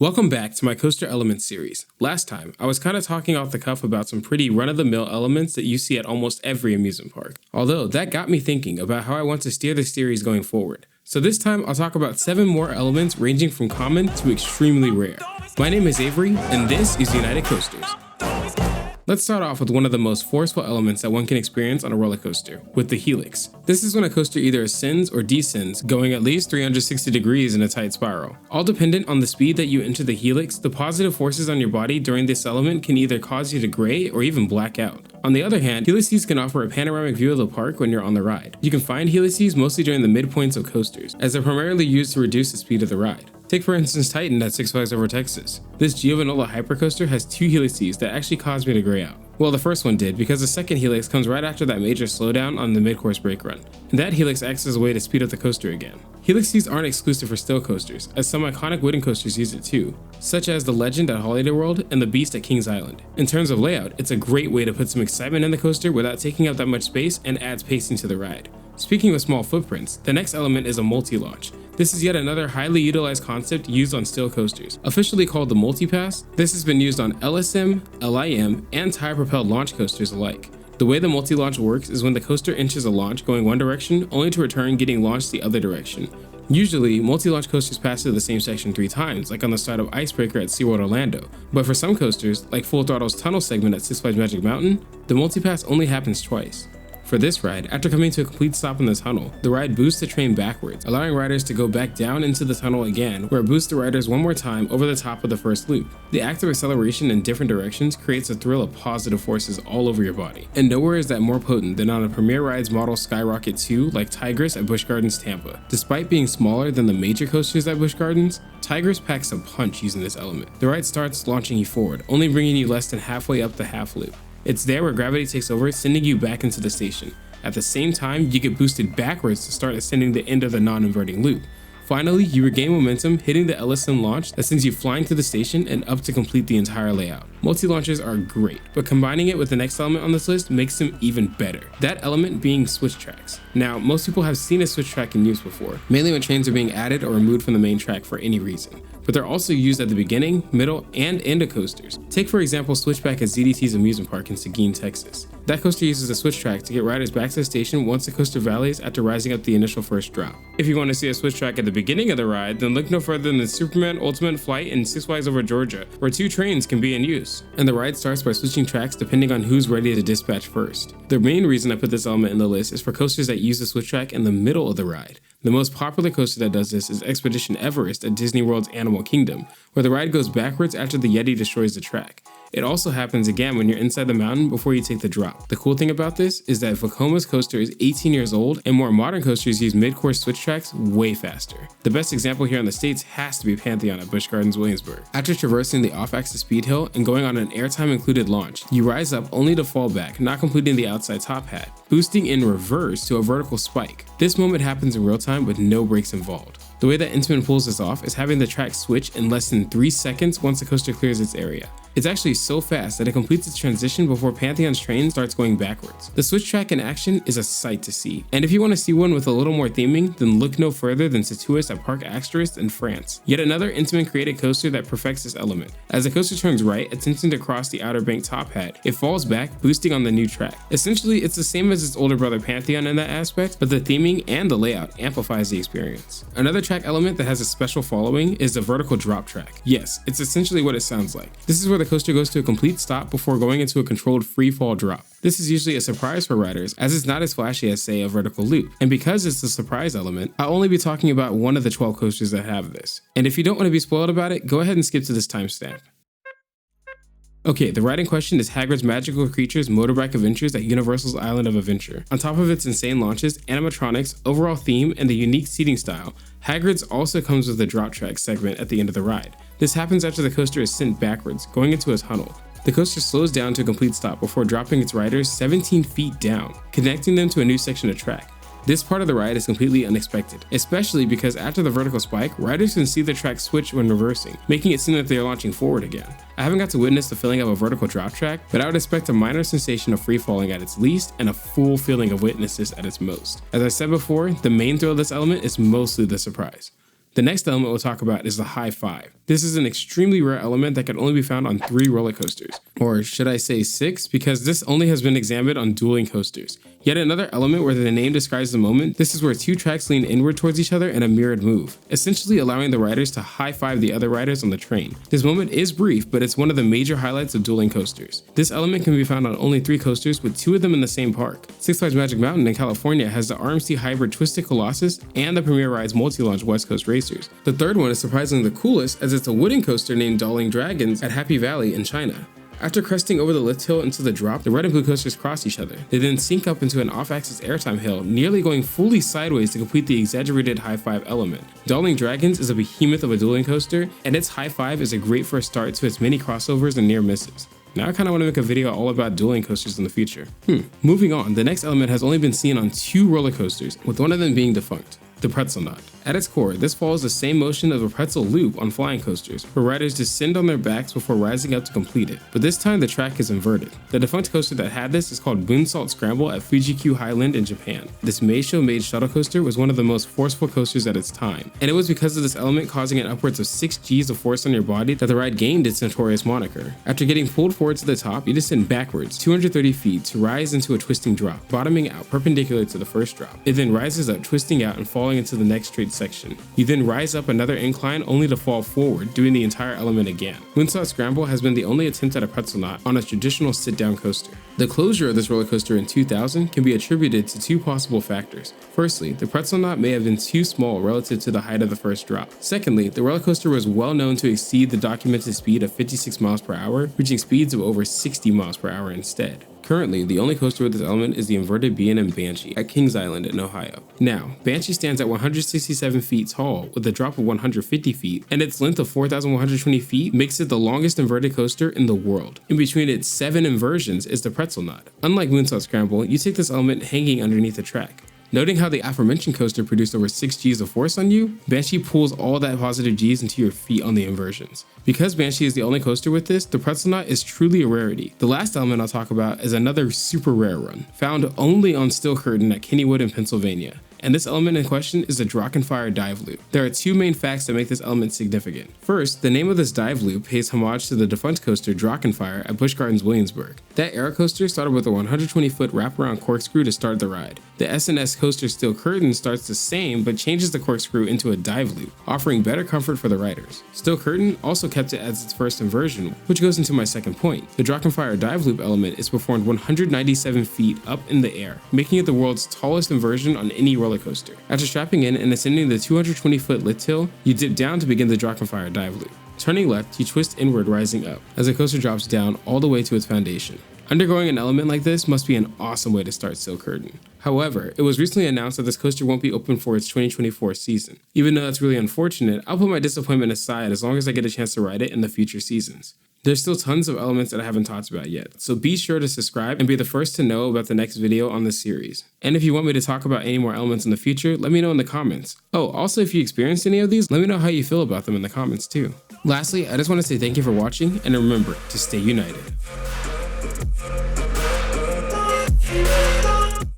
Welcome back to my Coaster Elements series. Last time, I was kind of talking off the cuff about some pretty run-of-the-mill elements that you see at almost every amusement park. Although, that got me thinking about how I want to steer the series going forward. So this time, I'll talk about 7 more elements ranging from common to extremely rare. My name is Avery, and this is United Coasters. Let's start off with one of the most forceful elements that one can experience on a roller coaster, with the helix. This is when a coaster either ascends or descends, going at least 360 degrees in a tight spiral. All dependent on the speed that you enter the helix, the positive forces on your body during this element can either cause you to gray or even black out. On the other hand, helices can offer a panoramic view of the park when you're on the ride. You can find helices mostly during the midpoints of coasters, as they're primarily used to reduce the speed of the ride. Take for instance Titan at Six Flags Over Texas. This Giovanola hypercoaster has 2 helices that actually caused me to gray out. Well, the first one did, because the second helix comes right after that major slowdown on the mid-course brake run, and that helix acts as a way to speed up the coaster again. Helices aren't exclusive for still coasters, as some iconic wooden coasters use it too, such as the Legend at Holiday World and the Beast at Kings Island. In terms of layout, it's a great way to put some excitement in the coaster without taking up that much space and adds pacing to the ride. Speaking of small footprints, the next element is a multi-launch. This is yet another highly utilized concept used on still coasters. Officially called the multi-pass, this has been used on LSM, LIM, and tire-propelled launch coasters alike. The way the multi-launch works is when the coaster enters a launch going one direction, only to return getting launched the other direction. Usually, multi-launch coasters pass through the same section 3 times, like on the start of Icebreaker at SeaWorld Orlando. But for some coasters, like Full Throttle's tunnel segment at Six Flags Magic Mountain, the multi-pass only happens twice. For this ride, after coming to a complete stop in the tunnel, the ride boosts the train backwards, allowing riders to go back down into the tunnel again, where it boosts the riders one more time over the top of the first loop. The act of acceleration in different directions creates a thrill of positive forces all over your body. And nowhere is that more potent than on a Premier Rides model Skyrocket 2 like Tigris at Busch Gardens Tampa. Despite being smaller than the major coasters at Busch Gardens, Tigris packs a punch using this element. The ride starts launching you forward, only bringing you less than halfway up the half loop. It's there where gravity takes over, sending you back into the station. At the same time, you get boosted backwards to start ascending the end of the non-inverting loop. Finally, you regain momentum, hitting the LSM launch that sends you flying to the station and up to complete the entire layout. Multi-launches are great, but combining it with the next element on this list makes them even better. That element being switch tracks. Now, most people have seen a switch track in use before, mainly when trains are being added or removed from the main track for any reason. But they're also used at the beginning, middle, and end of coasters. Take for example Switchback at ZDT's amusement park in Seguin, Texas. That coaster uses a switch track to get riders back to the station once the coaster valleys after rising up the initial first drop. If you want to see a switch track at the beginning of the ride, then look no further than Superman Ultimate Flight in Six Flags Over Georgia, where 2 trains can be in use. And the ride starts by switching tracks depending on who's ready to dispatch first. The main reason I put this element in the list is for coasters that use the switch track in the middle of the ride. The most popular coaster that does this is Expedition Everest at Disney World's Animal Kingdom, where the ride goes backwards after the Yeti destroys the track. It also happens again when you're inside the mountain before you take the drop. The cool thing about this is that Vekoma's coaster is 18 years old and more modern coasters use mid-course switch tracks way faster. The best example here in the States has to be Pantheon at Busch Gardens Williamsburg. After traversing the off-axis speed hill and going on an airtime included launch, you rise up only to fall back, not completing the outside top hat, boosting in reverse to a vertical spike. This moment happens in real time with no brakes involved. The way that Intamin pulls this off is having the track switch in less than 3 seconds once the coaster clears its area. It's actually so fast that it completes its transition before Pantheon's train starts going backwards. The switch track in action is a sight to see, and if you want to see one with a little more theming, then look no further than Situus at Parc Asterisk in France. Yet another Intamin created coaster that perfects this element. As the coaster turns right, attempting to cross the Outer Bank top hat, it falls back, boosting on the new track. Essentially, it's the same as its older brother Pantheon in that aspect, but the theming and the layout amplifies the experience. Another track element that has a special following is the vertical drop track. Yes, it's essentially what it sounds like. This is where the coaster goes to a complete stop before going into a controlled free fall drop. This is usually a surprise for riders, as it's not as flashy as, say, a vertical loop. And because it's a surprise element, I'll only be talking about one of the 12 coasters that have this. And if you don't want to be spoiled about it, go ahead and skip to this timestamp. Okay, the ride in question is Hagrid's Magical Creatures Motorbike Adventures at Universal's Island of Adventure. On top of its insane launches, animatronics, overall theme, and the unique seating style, Hagrid's also comes with a drop track segment at the end of the ride. This happens after the coaster is sent backwards, going into a tunnel. The coaster slows down to a complete stop before dropping its riders 17 feet down, connecting them to a new section of track. This part of the ride is completely unexpected, especially because after the vertical spike, riders can see the track switch when reversing, making it seem that they are launching forward again. I haven't got to witness the feeling of a vertical drop track, but I would expect a minor sensation of free falling at its least and a full feeling of witnesses at its most. As I said before, the main thrill of this element is mostly the surprise. The next element we'll talk about is the high five. This is an extremely rare element that can only be found on 3 roller coasters, or should I say 6, because this only has been examined on dueling coasters. Yet another element where the name describes the moment, this is where 2 tracks lean inward towards each other in a mirrored move, essentially allowing the riders to high-five the other riders on the train. This moment is brief, but it's one of the major highlights of dueling coasters. This element can be found on only 3 coasters, with 2 of them in the same park. Six Flags Magic Mountain in California has the RMC Hybrid Twisted Colossus and the Premier Rides Multi-Launch West Coast Racers. The third one is surprisingly the coolest, as it's a wooden coaster named Darling Dragons at Happy Valley in China. After cresting over the lift hill into the drop, the red and blue coasters cross each other. They then sync up into an off-axis airtime hill, nearly going fully sideways to complete the exaggerated high five element. Darling Dragons is a behemoth of a dueling coaster, and its high five is a great first start to its many crossovers and near misses. Now I kinda wanna make a video all about dueling coasters in the future. Moving on, the next element has only been seen on 2 roller coasters, with one of them being defunct. The pretzel knot. At its core, this follows the same motion of a pretzel loop on flying coasters, where riders descend on their backs before rising up to complete it, but this time the track is inverted. The defunct coaster that had this is called Moonsault Scramble at Fuji-Q Highland in Japan. This Meisho-made shuttle coaster was one of the most forceful coasters at its time, and it was because of this element causing an upwards of 6 Gs of force on your body that the ride gained its notorious moniker. After getting pulled forward to the top, you descend backwards 230 feet to rise into a twisting drop, bottoming out perpendicular to the first drop. It then rises up, twisting out and falling into the next straight section. You then rise up another incline only to fall forward, doing the entire element again. Moonsault Scramble has been the only attempt at a pretzel knot on a traditional sit-down coaster. The closure of this roller coaster in 2000 can be attributed to 2 possible factors. Firstly, the pretzel knot may have been too small relative to the height of the first drop. Secondly, the roller coaster was well known to exceed the documented speed of 56 miles per hour, reaching speeds of over 60 miles per hour instead. Currently, the only coaster with this element is the inverted B&M Banshee at Kings Island in Ohio. Now, Banshee stands at 167 feet tall with a drop of 150 feet, and its length of 4,120 feet makes it the longest inverted coaster in the world. In between its 7 inversions is the pretzel knot. Unlike Moonsault Scramble, you take this element hanging underneath the track. Noting how the aforementioned coaster produced over 6 Gs of force on you, Banshee pulls all that positive Gs into your feet on the inversions. Because Banshee is the only coaster with this, the pretzel knot is truly a rarity. The last element I'll talk about is another super rare one, found only on Steel Curtain at Kennywood in Pennsylvania. And this element in question is the Drachenfire dive loop. There are 2 main facts that make this element significant. First, the name of this dive loop pays homage to the defunct coaster Drachenfire at Busch Gardens Williamsburg. That era coaster started with a 120-foot wraparound corkscrew to start the ride. The S&S coaster Steel Curtain starts the same but changes the corkscrew into a dive loop, offering better comfort for the riders. Steel Curtain also kept it as its first inversion, which goes into my second point. The Drachenfire dive loop element is performed 197 feet up in the air, making it the world's tallest inversion on any roller coaster. After strapping in and ascending the 220-foot lift hill, you dip down to begin the Drachenfire dive loop. Turning left, you twist inward, rising up, as the coaster drops down all the way to its foundation. Undergoing an element like this must be an awesome way to start Steel Curtain. However, it was recently announced that this coaster won't be open for its 2024 season. Even though that's really unfortunate, I'll put my disappointment aside as long as I get a chance to ride it in the future seasons. There's still tons of elements that I haven't talked about yet, so be sure to subscribe and be the first to know about the next video on this series. And if you want me to talk about any more elements in the future, let me know in the comments. Oh, also if you experienced any of these, let me know how you feel about them in the comments too. Lastly, I just want to say thank you for watching, and remember to stay united.